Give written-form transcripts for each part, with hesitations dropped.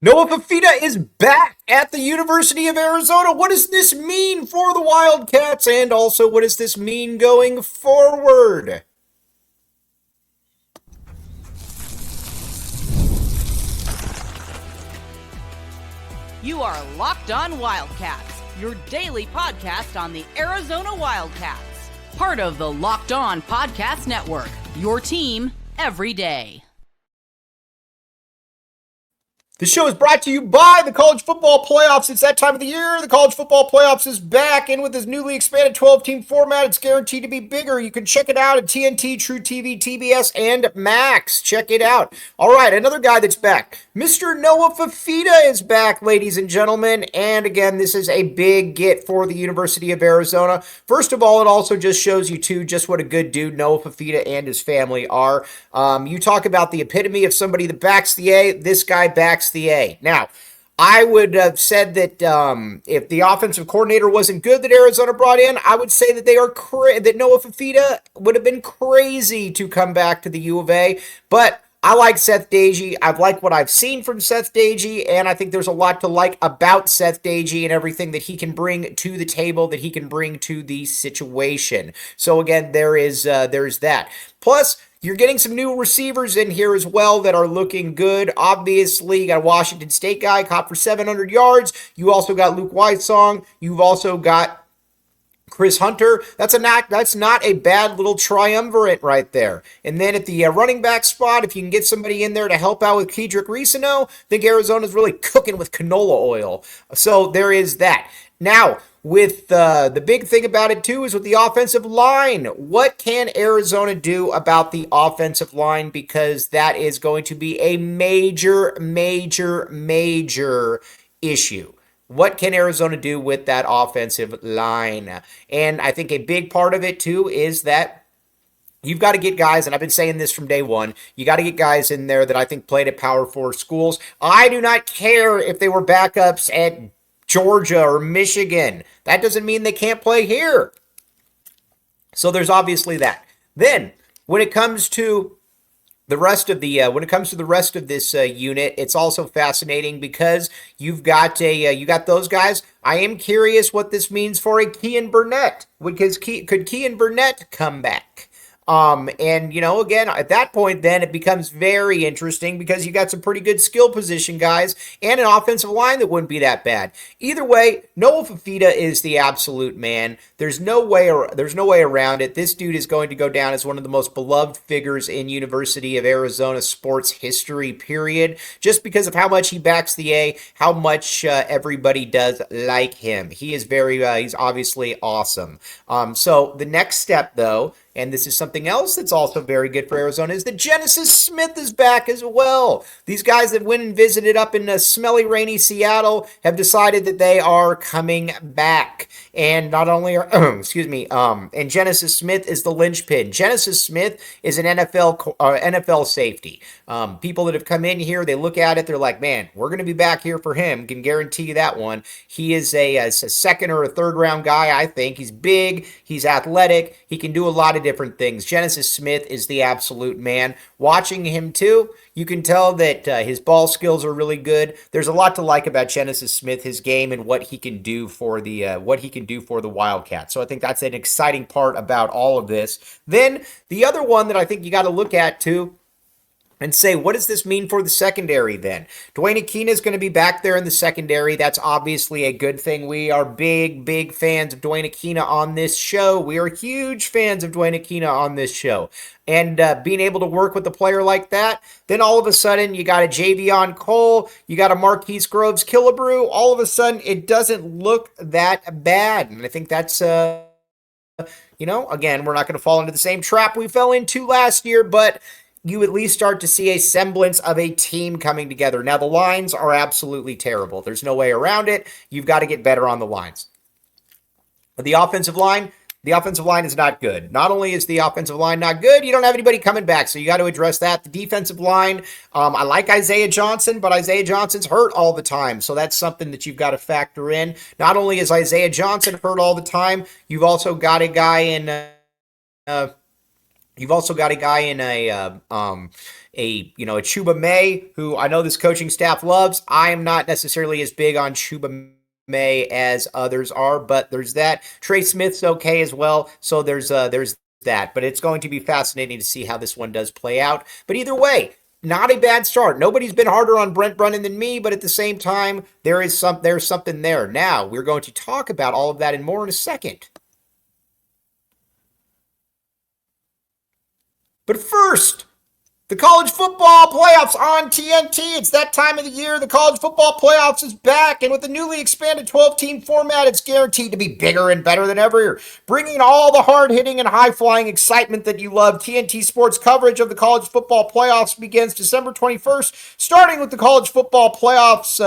Noah Fifita is back at the University of Arizona. What does this mean for the Wildcats? And also, what does this mean going forward? You are Locked On Wildcats, your daily podcast on the Arizona Wildcats. Part of the Locked On Podcast Network, your team every day. The show is brought to you by the College Football Playoffs. It's that time of the year. The College Football Playoffs is back, and with this newly expanded 12-team format, it's guaranteed to be bigger. You can check it out at TNT, True TV, TBS, and Max. Check it out. All right, another guy that's back. Mr. Noah Fifita is back, ladies and gentlemen. And again, this is a big get for the University of Arizona. First of all, it also just shows you, too, just what a good dude Noah Fifita and his family are. You talk about the epitome of somebody that backs the A. This guy backs the A. Now, I would have said that if the offensive coordinator wasn't good that Arizona brought in, I would say that that Noah Fifita would have been crazy to come back to the U of A. But I like Seth Dagey. I like what I've seen from Seth Dagey, and I think there's a lot to like about Seth Dagey and everything that he can bring to the table, that he can bring to the situation. So again, there's that. Plus, you're getting some new receivers in here as well that are looking good. Obviously, you got a Washington State guy caught for 700 yards. You also got Luke Weissong. You've also got Chris Hunter. That's not a bad little triumvirate right there. And then at the running back spot, if you can get somebody in there to help out with Kedrick Reesano, I think Arizona's really cooking with canola oil. So there is that. Now, with the big thing about it, too, is with the offensive line. What can Arizona do about the offensive line? Because that is going to be a major, major, major issue. What can Arizona do with that offensive line? And I think a big part of it, too, is that you've got to get guys, and I've been saying this from day one, you got to get guys in there that I think played at Power 4 schools. I do not care if they were backups at Georgia or Michigan. That doesn't mean they can't play here. So there's obviously that. Then, when it comes to the rest of this unit, it's also fascinating because you've got those guys. I am curious what this means for a Kean Burnett. Could Kean Burnett come back? And again, at that point, then it becomes very interesting because you got some pretty good skill position guys and an offensive line that wouldn't be that bad. Either way, Noah Fifita is the absolute man. There's no way around it. This dude is going to go down as one of the most beloved figures in University of Arizona sports history, period. Just because of how much he backs the A, how much everybody does like him. He is he's obviously awesome. So the next step, though, and this is something else that's also very good for Arizona, is that Genesis Smith is back as well. These guys that went and visited up in smelly, rainy Seattle have decided that they are coming back. And not only are, and Genesis Smith is the linchpin. Genesis Smith is an NFL safety. People that have come in here, they look at it, they're like, man, we're going to be back here for him. Can guarantee you that one. He is a second or a third round guy, I think. He's big, he's athletic, he can do a lot of different things. Genesis Smith is the absolute man. Watching him too, you can tell that his ball skills are really good. There's a lot to like about Genesis Smith, his game, and what he can do for the Wildcats. So I think that's an exciting part about all of this. Then the other one that I think you got to look at too, and say, what does this mean for the secondary then? Dwayne Aquina is going to be back there in the secondary. That's obviously a good thing. We are big, big fans of Dwayne Aquina on this show. We are huge fans of Dwayne Aquina on this show. And being able to work with a player like that, then all of a sudden you got a Javion Cole, you got a Marquise Groves Killebrew. All of a sudden it doesn't look that bad. And I think that's again, we're not going to fall into the same trap we fell into last year, but you at least start to see a semblance of a team coming together. Now, the lines are absolutely terrible. There's no way around it. You've got to get better on the lines. But the offensive line is not good. Not only is the offensive line not good, you don't have anybody coming back, so you got to address that. The defensive line, I like Isaiah Johnson, but Isaiah Johnson's hurt all the time, so that's something that you've got to factor in. Not only is Isaiah Johnson hurt all the time, you've also got a guy in You've also got a guy in a Chuba May, who I know this coaching staff loves. I am not necessarily as big on Chuba May as others are, but there's that. Trey Smith's okay as well, so there's that. But it's going to be fascinating to see how this one does play out. But either way, not a bad start. Nobody's been harder on Brent Brennan than me, but at the same time, there's something there. Now we're going to talk about all of that and more in a second. But first, the college football playoffs on TNT. It's that time of the year. The college football playoffs is back, and with the newly expanded 12-team format, it's guaranteed to be bigger and better than ever, bringing all the hard-hitting and high-flying excitement that you love. TNT Sports coverage of the college football playoffs begins December 21st, starting with the college football playoffs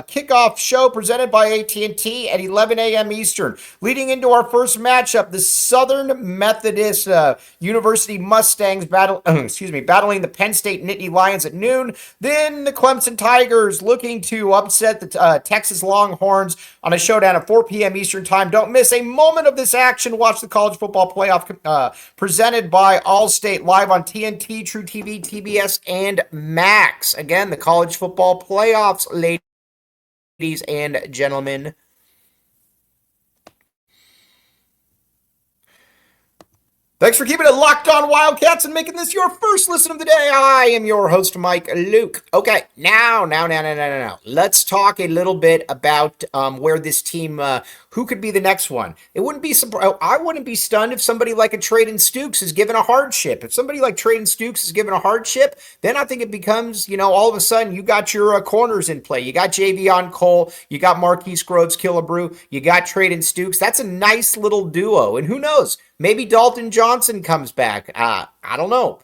kickoff show presented by AT&T at 11 a.m. Eastern. Leading into our first matchup, the Southern Methodist University Mustangs battling the Penn State Nittany Lions at noon. Then the Clemson Tigers looking to upset the Texas Longhorns on a showdown at 4 p.m. Eastern Time. Don't miss a moment of this action. Watch the college football playoff presented by Allstate live on TNT, True TV, TBS, and Max. Again, the college football playoffs, ladies and gentlemen. Thanks for keeping it locked on Wildcats and making this your first listen of the day. I am your host, Mike Luke. Okay, now. Let's talk a little bit about where this team, who could be the next one. I wouldn't be stunned if somebody like a Traden Stukes is given a hardship. If somebody like Traden Stukes is given a hardship, then I think it becomes, all of a sudden you got your corners in play. You got Javion Cole, you got Marquise Groves Killebrew, you got Traden Stukes. That's a nice little duo, and who knows? Maybe Dalton Johnson comes back. I don't know.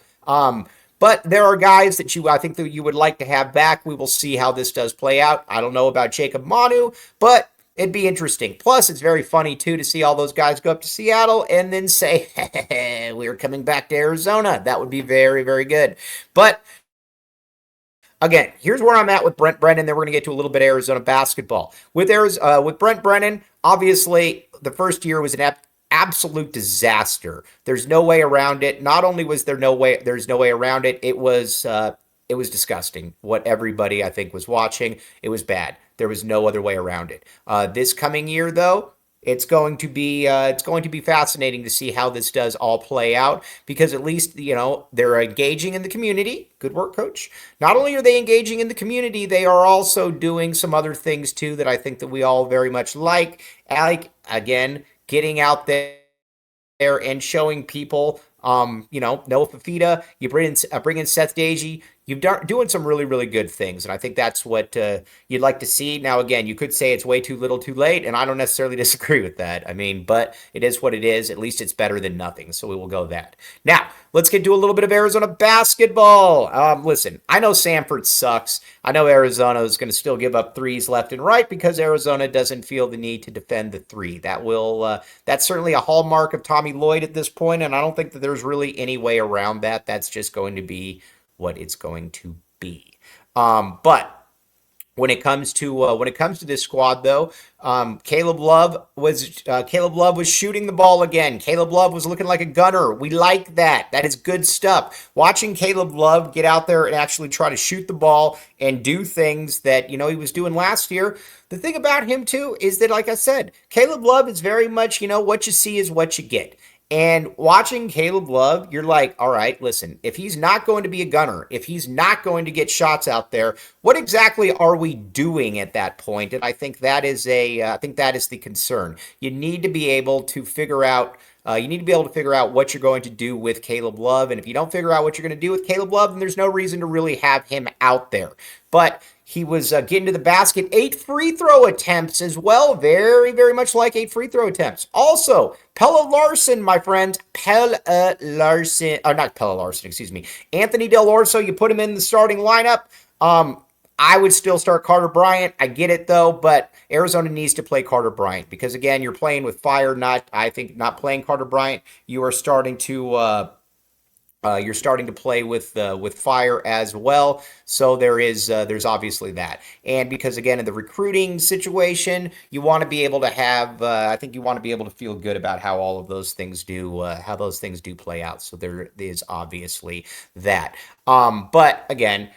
But there are guys that I think that you would like to have back. We will see how this does play out. I don't know about Jacob Manu, but it'd be interesting. Plus, it's very funny, too, to see all those guys go up to Seattle and then say, hey, we're coming back to Arizona. That would be very, very good. But again, here's where I'm at with Brent Brennan. Then we're going to get to a little bit of Arizona basketball. With Brent Brennan, obviously, the first year was an absolute disaster. There's no way around it. Not only was there's no way around it, it was disgusting. What everybody I think was watching, it was bad. There was no other way around it. This coming year, though, it's going to be fascinating to see how this does all play out, because at least they're engaging in the community. Good work, coach. Not only are they engaging in the community, they are also doing some other things too that I think that we all very much like. Again, getting out there and showing people, Noah Fifita, you bring in Seth Dagey. You're doing some really, really good things, and I think that's what you'd like to see. Now, again, you could say it's way too little too late, and I don't necessarily disagree with that. But it is what it is. At least it's better than nothing, so we will go that. Now, let's get to a little bit of Arizona basketball. Listen, I know Samford sucks. I know Arizona is going to still give up threes left and right because Arizona doesn't feel the need to defend the three. That's certainly a hallmark of Tommy Lloyd at this point, and I don't think that there's really any way around that. That's just going to be what it's going to be. But when it comes to this squad, though, Caleb Love was shooting the ball again. Caleb Love was looking like a gunner. We like that. That is good stuff. Watching Caleb Love get out there and actually try to shoot the ball and do things that he was doing last year. The thing about him too is that, like I said, Caleb Love is very much what you see is what you get. And watching Caleb Love, you're like, all right, listen, if he's not going to be a gunner, if he's not going to get shots out there, what exactly are we doing at that point? And I think that is the concern. You need to be able to figure out what you're going to do with Caleb Love. And if you don't figure out what you're going to do with Caleb Love, then there's no reason to really have him out there. But he was getting to the basket, 8 free throw attempts as well. Very, very much like 8 free throw attempts. Also, Pelle Larsson, my friend. Anthony Del Orso, you put him in the starting lineup. I would still start Carter Bryant. I get it, though, but Arizona needs to play Carter Bryant because, again, you're playing with fire, not playing Carter Bryant. You are starting to You're starting to play with fire as well, so there's obviously that. And because again in the recruiting situation, you want to be able to have I think you want to be able to feel good about how all of those things do play out. So there is obviously that. But again,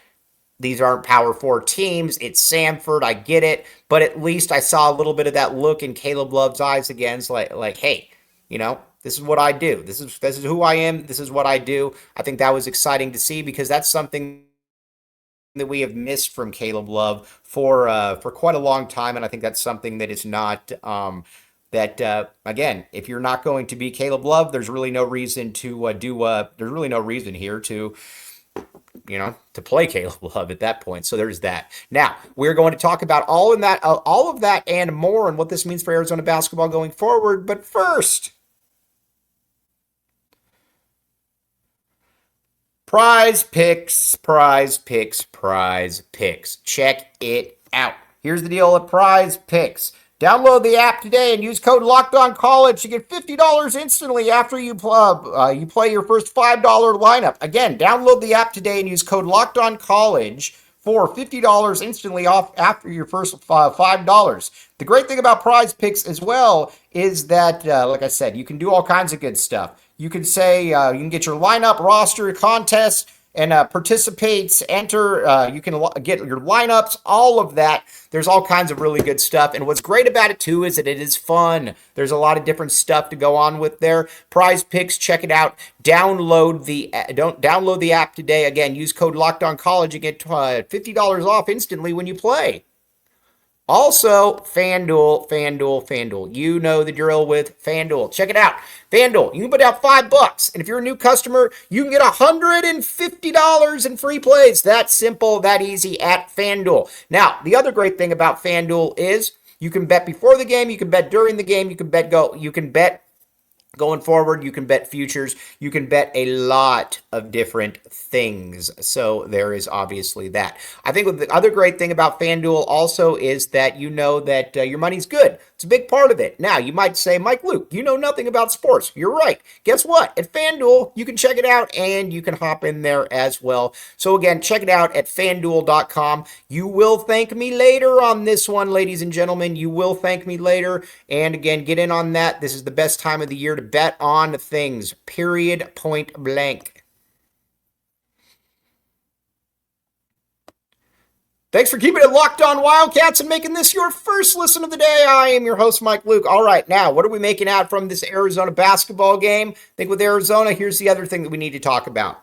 these aren't Power Four teams. It's Samford. I get it, but at least I saw a little bit of that look in Caleb Love's eyes again. It's like, hey, this is what I do. This is who I am. This is what I do. I think that was exciting to see because that's something that we have missed from Caleb Love for quite a long time, and I think that's something that is not. Again, if you're not going to be Caleb Love, there's really no reason to There's really no reason here to to play Caleb Love at that point. So there's that. Now, we're going to talk about all of that and more and what this means for Arizona basketball going forward. But first, PrizePicks. Check it out. Here's the deal at PrizePicks. Download the app today and use code LOCKEDONCollege to get $50 instantly after you play your first $5 lineup. Again, download the app today and use code LOCKEDONCollege for $50 instantly off after your first $5. The great thing about PrizePicks as well is that, like I said, you can do all kinds of good stuff. You can say you can get your lineup, roster, contest, and participates, enter. You can get your lineups, all of that. There's all kinds of really good stuff. And what's great about it, too, is that it is fun. There's a lot of different stuff to go on with there. PrizePicks, check it out. Download the app today. Again, use code LOCKEDONCollege and get $50 off instantly when you play. Also, FanDuel. You know the drill with FanDuel. Check it out. FanDuel, you can put out $5, and if you're a new customer, you can get $150 in free plays. That simple, that easy at FanDuel. Now, the other great thing about FanDuel is you can bet before the game, you can bet during the game, you can bet going forward, you can bet futures, you can bet a lot of different things. So there is obviously that. I think the other great thing about FanDuel also is that you know that your money's good. It's a big part of it. Now, you might say, Mike Luke, you know nothing about sports. You're right. Guess what? At FanDuel, you can check it out and you can hop in there as well. So again, check it out at FanDuel.com. You will thank me later on this one, ladies and gentlemen. You will thank me later. And again, get in on that. This is the best time of the year to bet on things, period, point blank. Thanks for keeping it locked on Wildcats and making this your first listen of the day. I am your host, Mike Luke. All right, now, what are we making out from this Arizona basketball game? I think with Arizona, here's the other thing that we need to talk about.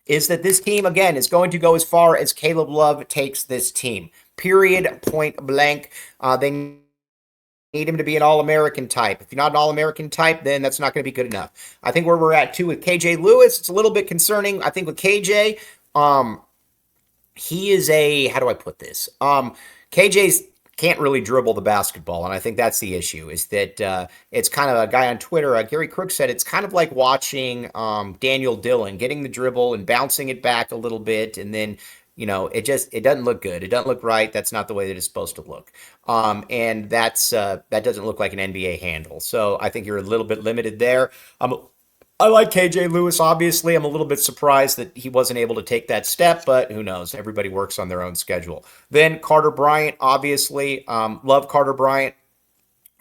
Is that this team, again, is going to go as far as Caleb Love takes this team. Period, point blank. They need him to be an All-American type. If you're not an All-American type, then that's not going to be good enough. I think where we're at, too, with KJ Lewis, it's a little bit concerning. I think with KJ, he is how do I put this? KJ's can't really dribble the basketball, and I think that's the issue, is that it's kind of a guy on Twitter, Gary Crook said, it's kind of like watching Daniel Dillon, getting the dribble and bouncing it back a little bit, and then, it doesn't look good. It doesn't look right. That's not the way that it's supposed to look. And that doesn't look like an NBA handle. So I think you're a little bit limited there. I like KJ Lewis, obviously. I'm a little bit surprised that he wasn't able to take that step, but who knows? Everybody works on their own schedule. Then Carter Bryant, obviously. Love Carter Bryant.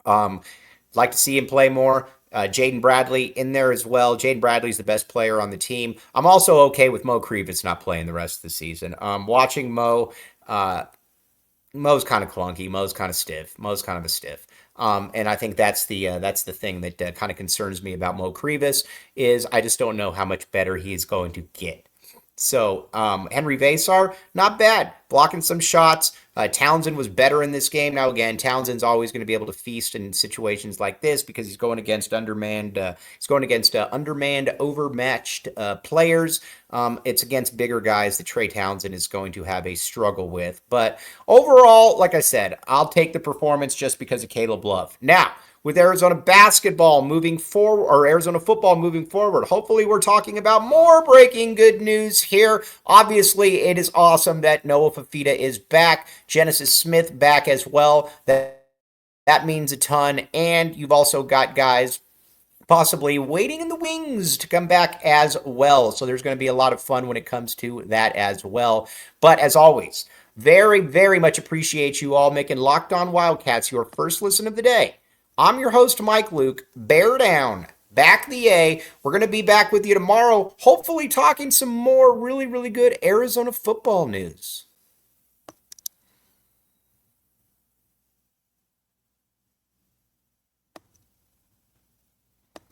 Like to see him play more. Jaden Bradley in there as well. Jaden Bradley's the best player on the team. I'm also okay with Mo Krivitz not playing the rest of the season. Watching Mo, Mo's kind of clunky. Mo's kind of stiff. Mo's kind of a stiff. And I think that's the thing that kind of concerns me about Mo Krivitz is I just don't know how much better he's going to get. So Henry Vasar, not bad, blocking some shots. Townsend was better in this game. Now again, Townsend's always going to be able to feast in situations like this because he's going against undermanned, overmatched players. It's against bigger guys that Trey Townsend is going to have a struggle with. But overall, like I said, I'll take the performance just because of Caleb Love. Now, with Arizona basketball moving forward, or Arizona football moving forward, hopefully we're talking about more breaking good news here. Obviously, it is awesome that Noah Fifita is back. Genesis Smith back as well. That means a ton. And you've also got guys possibly waiting in the wings to come back as well. So there's going to be a lot of fun when it comes to that as well. But as always, very, very much appreciate you all making Locked On Wildcats your first listen of the day. I'm your host, Mike Luke. Bear down. Back the A. We're going to be back with you tomorrow, hopefully talking some more really, really good Arizona football news.